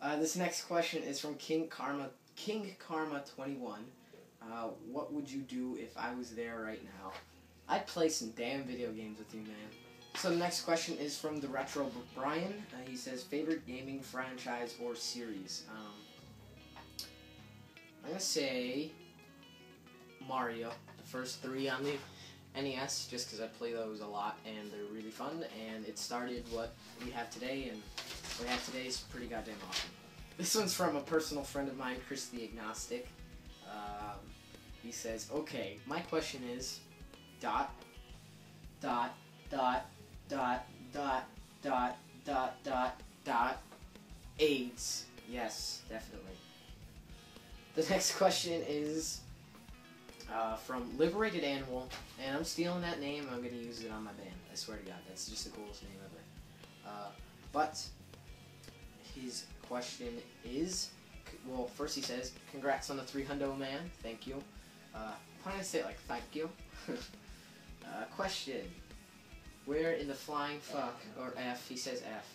This next question is from King Karma 21. What would you do if I was there right now? I'd play some damn video games with you, man. So the next question is from the Retro Brian. He says, favorite gaming franchise or series? I'm gonna say Mario. The first three on the NES, just because I play those a lot and they're really fun. And it started what we have today, and what we have today is pretty goddamn awesome. This one's from a personal friend of mine, Chris the Agnostic. He says, okay, my question is, dot, dot, dot, dot, dot, dot, dot, dot, dot, AIDS. Yes, definitely. The next question is from Liberated Animal, and I'm stealing that name, I'm going to use it on my band. I swear to God, that's just the coolest name ever. But his question is, well, first he says, congrats on the 300, man. Thank you. Why did I say it like thank you? Question, where in the flying fuck, or F, he says F,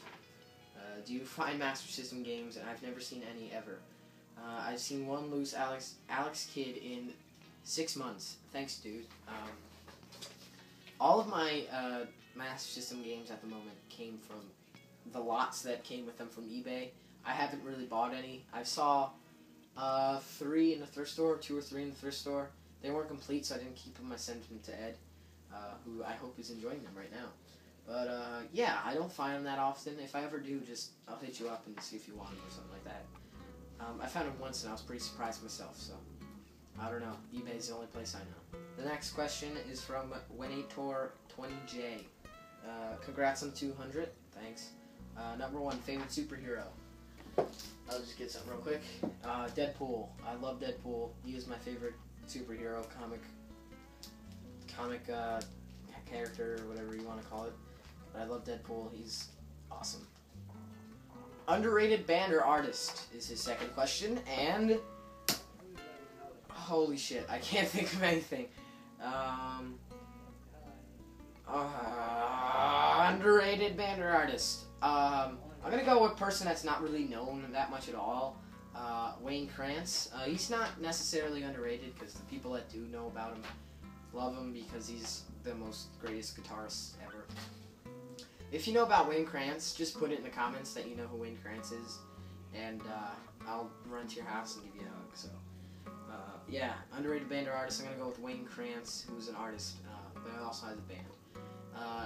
do you find Master System games? And I've never seen any ever. I've seen one loose Alex Kidd in 6 months. Thanks, dude. All of my Master System games at the moment came from the lots that came with them from eBay. I haven't really bought any. I saw 3 in the thrift store, 2 or 3 in the thrift store. They weren't complete, so I didn't keep them. I sent them to Ed, who I hope is enjoying them right now. But yeah, I don't find them that often. If I ever do, I'll hit you up and see if you want them or something like that. I found them once and I was pretty surprised myself, so I don't know. eBay's the only place I know. The next question is from Wenator20J. Congrats on 200. Thanks. Number 1, favorite superhero. I'll just get something real quick. Deadpool. I love Deadpool. He is my favorite superhero comic character, or whatever you want to call it. But I love Deadpool. He's awesome. Underrated band or artist is his second question, and holy shit, I can't think of anything. Underrated band or artist. I'm gonna go with a person that's not really known that much at all. Wayne Krantz. He's not necessarily underrated because the people that do know about him love him because he's the greatest guitarist ever. If you know about Wayne Krantz, just put it in the comments that you know who Wayne Krantz is, and I'll run to your house and give you a hug. So, yeah, underrated band or artist, I'm gonna go with Wayne Krantz, who's an artist, but also has a band.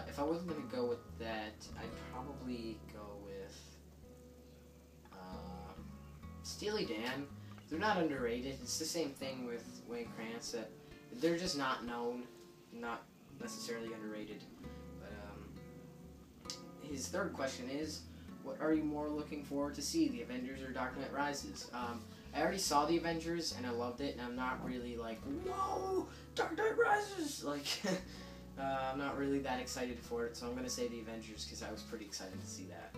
If I wasn't gonna go with that, I'd probably go with Steely Dan. They're not underrated. It's the same thing with Wayne Krantz, that they're just not known, not necessarily underrated. But his third question is, what are you more looking forward to see, the Avengers or Dark Knight Rises? I already saw the Avengers and I loved it, and I'm not really like, whoa, Dark Knight Rises! Like, I'm not really that excited for it, so I'm gonna say the Avengers because I was pretty excited to see that.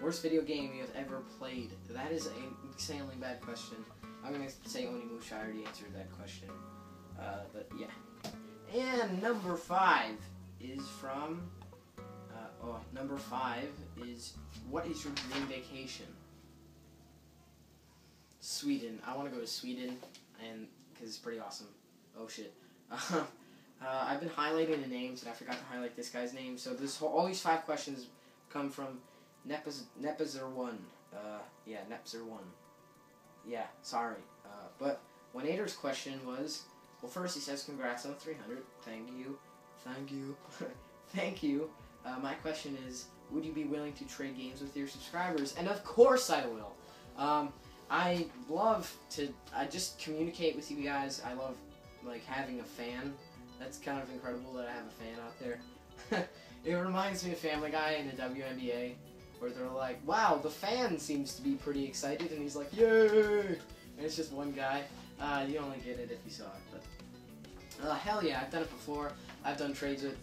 Worst video game you have ever played? That is an insanely bad question. I'm gonna say Onimusha. I already answered that question. But yeah. And number 5 is from. Number 5 is, what is your dream vacation? Sweden. I want to go to Sweden, and because it's pretty awesome. Oh shit. I've been highlighting the names, and I forgot to highlight this guy's name. So all these 5 questions come from Nepzer1. Yeah, Nepzer1. Yeah, sorry. But Wenator's question was, well, first he says, congrats on 300. Thank you. Thank you. Thank you. My question is, would you be willing to trade games with your subscribers? And of course I will. I just communicate with you guys. I love, like, having a fan. That's kind of incredible that I have a fan out there. It reminds me of Family Guy in the WNBA, where they're like, wow, the fan seems to be pretty excited, and he's like, yay! And it's just one guy. You only get it if you saw it, but hell yeah, I've done it before. I've done trades with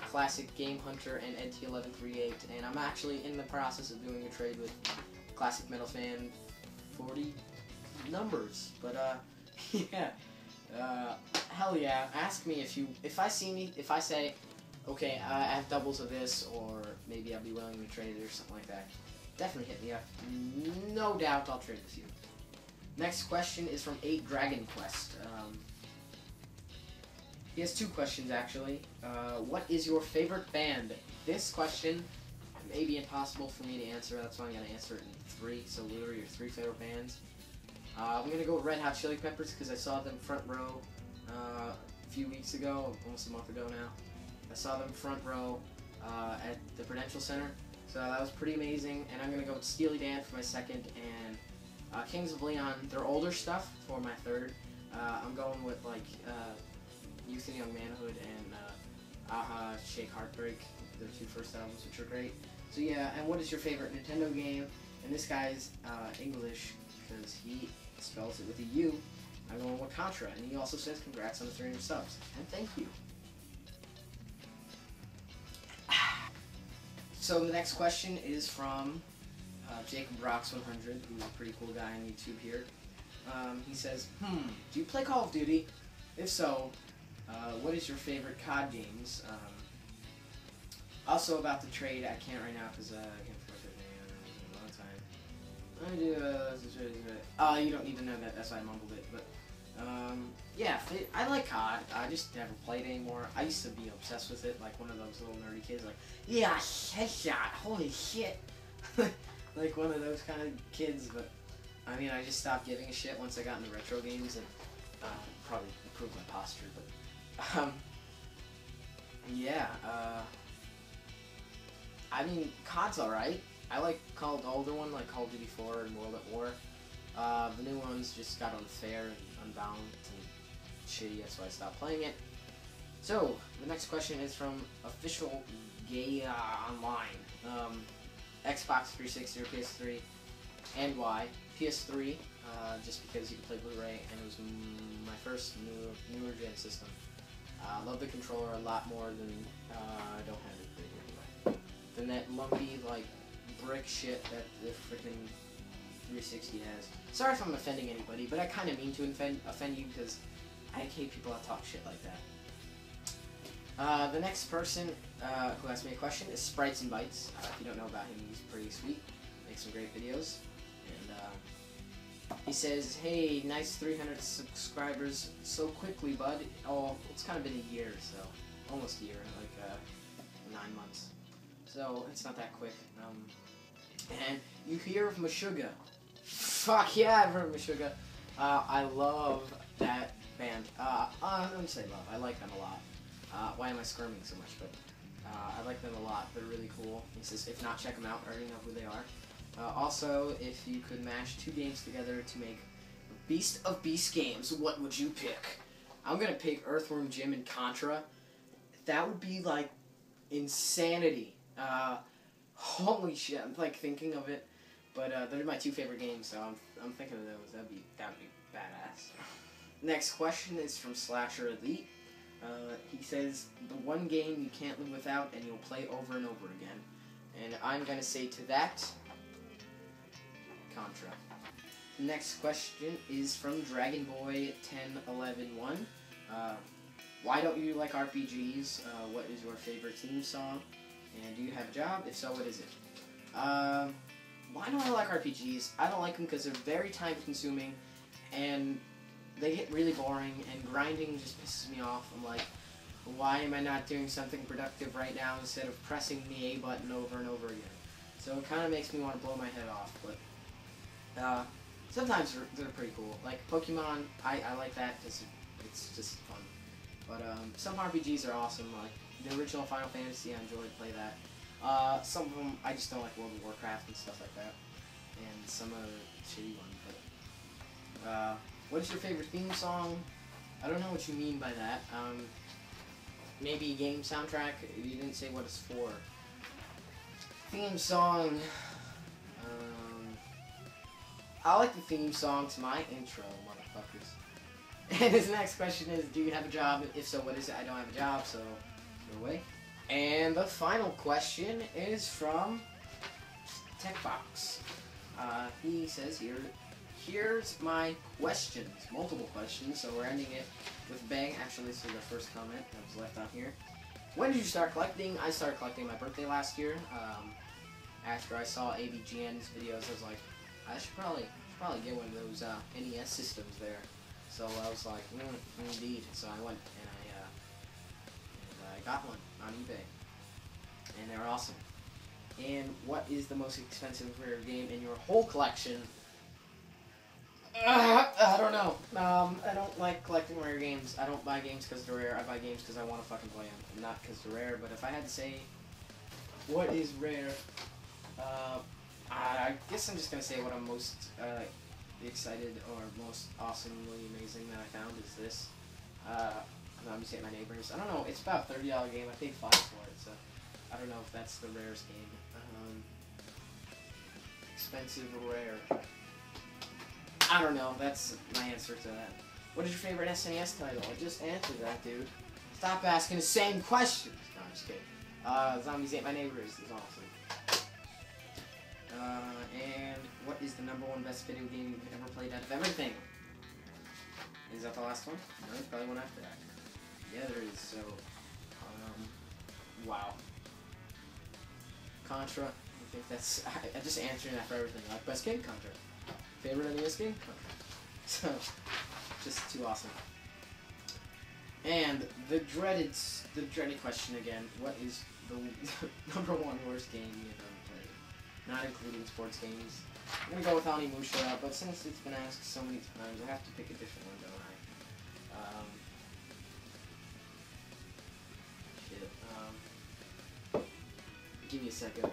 Classic Game Hunter and NT1138, and I'm actually in the process of doing a trade with Classic Metal Fan 40 numbers. But yeah, hell yeah. Ask me if I say, okay, I have doubles of this, or maybe I'll be willing to trade it or something like that. definitely hit me up. No doubt I'll trade with you. Next question is from 8 Dragon Quest. He has 2 questions, actually. What is your favorite band? This question may be impossible for me to answer. That's why I'm going to answer it in 3. So literally your 3 favorite bands. I'm going to go with Red Hot Chili Peppers because I saw them front row a few weeks ago, almost a month ago now. I saw them front row at the Prudential Center. So that was pretty amazing. And I'm going to go with Steely Dan for my second, and Kings of Leon, their older stuff, for my third. I'm going with like Youth and Young Manhood and Aha, Shake Heartbreak, their 2 first albums, which are great. So yeah, and what is your favorite Nintendo game? And this guy's English, because he spells it with a U. I'm going with Contra, and he also says congrats on the 300 subs. And thank you. So the next question is from Jacob Rocks 100, who's a pretty cool guy on YouTube here. He says, do you play Call of Duty? If so, what is your favorite COD games? Also about the trade, I can't right now because I can't afford it in a long time. You don't need to know that, that's why I mumbled it. But yeah, I like COD. I just never played anymore. I used to be obsessed with it, like one of those little nerdy kids, like, yeah, headshot, holy shit. Like one of those kind of kids, but I mean, I just stopped giving a shit once I got into retro games and probably improved my posture, but yeah, I mean, COD's alright. I like the older one, like Call of Duty 4 and World at War. The new ones just got unfair and unbound and shitty, that's why I stopped playing it. So, the next question is from Official Gay Online. Xbox 360 or PS3, and why? PS3, just because you can play Blu-ray, and it was my first newer gen system. I love the controller a lot more than, I don't have it anyway, than that lumpy, like, brick shit that the freaking 360 has. Sorry if I'm offending anybody, but I kind of mean to offend you because I hate people that talk shit like that. The next person who asked me a question is Sprites and Bites. If you don't know about him, he's pretty sweet. Makes some great videos. And he says, hey, nice 300 subscribers so quickly, bud. Oh, it's kind of been a year, so almost a year, like 9 months. So it's not that quick. And you hear of Meshuggah. Fuck yeah, I've heard of Meshuggah. I love that band. I wouldn't say love, I like them a lot. Why am I squirming so much? But I like them a lot. They're really cool. He says, if not, check them out. I already know who they are. Also, if you could mash 2 games together to make Beast of Beast games, what would you pick? I'm gonna pick Earthworm Jim and Contra. That would be like insanity. Holy shit! I'm like thinking of it. But they're my 2 favorite games, so I'm thinking of those. That'd be badass. Next question is from Slasher Elite. He says, the one game you can't live without and you'll play over and over again. And I'm going to say to that, Contra. Next question is from Dragon Boy 10111. Why don't you like RPGs? What is your favorite theme song? And do you have a job? If so, what is it? Why don't I like RPGs? I don't like them because they're very time consuming and they get really boring, and grinding just pisses me off. I'm like, why am I not doing something productive right now instead of pressing the A button over and over again? So it kind of makes me want to blow my head off, but sometimes they're pretty cool. Like Pokemon, I like that because it's just fun. But some RPGs are awesome, like the original Final Fantasy, I enjoyed play that. Some of them, I just don't like World of Warcraft and stuff like that. And some are shitty ones, but what is your favorite theme song? I don't know what you mean by that. Maybe game soundtrack? You didn't say what it's for. Theme song. I like the theme song to my intro, motherfuckers. And his next question is, do you have a job? If so, what is it? I don't have a job, so no way. And the final question is from TechBox. He says here, here's my questions, multiple questions, so we're ending it with a bang. Actually, this is the first comment that was left on here. When did you start collecting? I started collecting my birthday last year. after I saw AVGN's videos, I was like, I should probably get one of those NES systems there. So I was like, indeed. So I went and I got one on eBay, and they're awesome. And what is the most expensive rare game in your whole collection? I don't know. I don't like collecting rare games. I don't buy games because they're rare. I buy games because I want to fucking play them, not because they're rare. But if I had to say what is rare, I guess I'm just gonna say what I'm most excited or most awesomely amazing that I found is this. Zombies Ate My Neighbors. I don't know. It's about a $30 game. I paid $5 for it, so I don't know if that's the rarest game. Expensive or rare? I don't know. That's my answer to that. What is your favorite SNES title? I just answered that, dude. Stop asking the same questions. No, I'm just kidding. Zombies Ate My Neighbors is awesome. And what is the #1 best video game you've ever played out of everything? Is that the last one? No, there's probably one after that. Yeah, there is. So, wow. Contra. I think that's. I just answering that for everything. Like best game, Contra. Favorite NES game, Contra. So, just too awesome. And the dreaded question again. What is the #1 worst game you've ever played? Not including sports games. I'm gonna go with Onimusha, but since it's been asked so many times, I have to pick a different one, don't I? Shit. Give me a second.